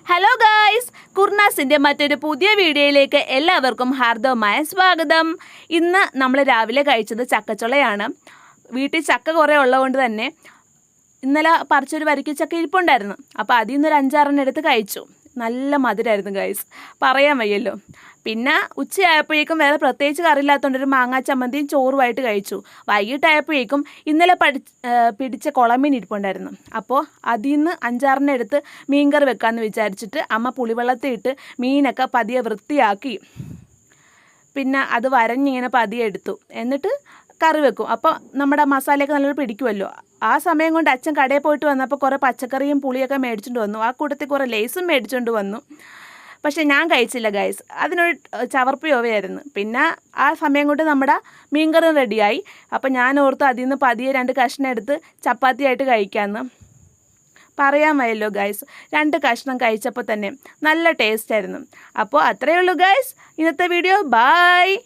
Hello guys, കുർനാസിൻ്റെ മറ്റൊരു പുതിയ വീഡിയോയിലേക്ക് എല്ലാവർക്കും ഹാർദവമായ സ്വാഗതം. ഇന്ന് നമ്മൾ രാവിലെ കഴിച്ചത് ചക്കച്ചുളയാണ്. വീട്ടിൽ ചക്ക കുറേ ഉള്ളതുകൊണ്ട് തന്നെ ഇന്നലെ പറിച്ചൊരു വരിക്കച്ചക്ക ഇരിപ്പുണ്ടായിരുന്നു. അപ്പോൾ അതിൽ നിന്നൊരു 5-6 എടുത്ത് കഴിച്ചു. നല്ല മധുരമായിരുന്നു ഗായ്സ്, പറയാൻ വയ്യല്ലോ. പിന്നെ ഉച്ചയായപ്പോഴേക്കും വേറെ പ്രത്യേകിച്ച് കറിയില്ലാത്തതുകൊണ്ട് ഒരു മാങ്ങാ ചമ്മന്തിയും ചോറുമായിട്ട് കഴിച്ചു. വൈകിട്ടായപ്പോഴേക്കും ഇന്നലെ പിടിച്ച കുളമീൻ ഇരിപ്പുണ്ടായിരുന്നു. അപ്പോൾ അതിൽ നിന്ന് 5-6 എടുത്ത് മീൻകറി വെക്കാമെന്ന് വിചാരിച്ചിട്ട് അമ്മ പുളിവെള്ളത്തിൽ ഇട്ട് മീനൊക്കെ പതിയെ വൃത്തിയാക്കി പിന്നെ അത് വരഞ്ഞിങ്ങനെ പതിയെ എടുത്തു. എന്നിട്ട് കറി വെക്കും. അപ്പോൾ നമ്മുടെ മസാലയൊക്കെ നല്ലൊരു പിടിക്കുമല്ലോ. ആ സമയം കൊണ്ട് അച്ഛൻ കടയിൽ പോയിട്ട് വന്നപ്പോൾ കുറേ പച്ചക്കറിയും പുളിയൊക്കെ മേടിച്ചുകൊണ്ട് വന്നു. ആ കൂട്ടത്തിൽ കുറേ ലേസും മേടിച്ചുകൊണ്ട് വന്നു. പക്ഷേ ഞാൻ കഴിച്ചില്ല ഗൈസ്, അതിനൊരു ചവർപ്പ് യോവയായിരുന്നു. പിന്നെ ആ സമയം കൊണ്ട് നമ്മുടെ മീൻകറി റെഡിയായി. അപ്പോൾ ഞാൻ ഓർത്തു അതിൽ നിന്ന് പതിയെ 2 കഷ്ണം എടുത്ത് ചപ്പാത്തിയായിട്ട് കഴിക്കാമെന്ന്. പറയാൻ വയ്യല്ലോ ഗൈസ്, 2 കഷ്ണം കഴിച്ചപ്പോൾ തന്നെ നല്ല ടേസ്റ്റായിരുന്നു. അപ്പോൾ അത്രയേ ഉള്ളൂ ഗൈസ്, ഇന്നത്തെ വീഡിയോ. ബായ്.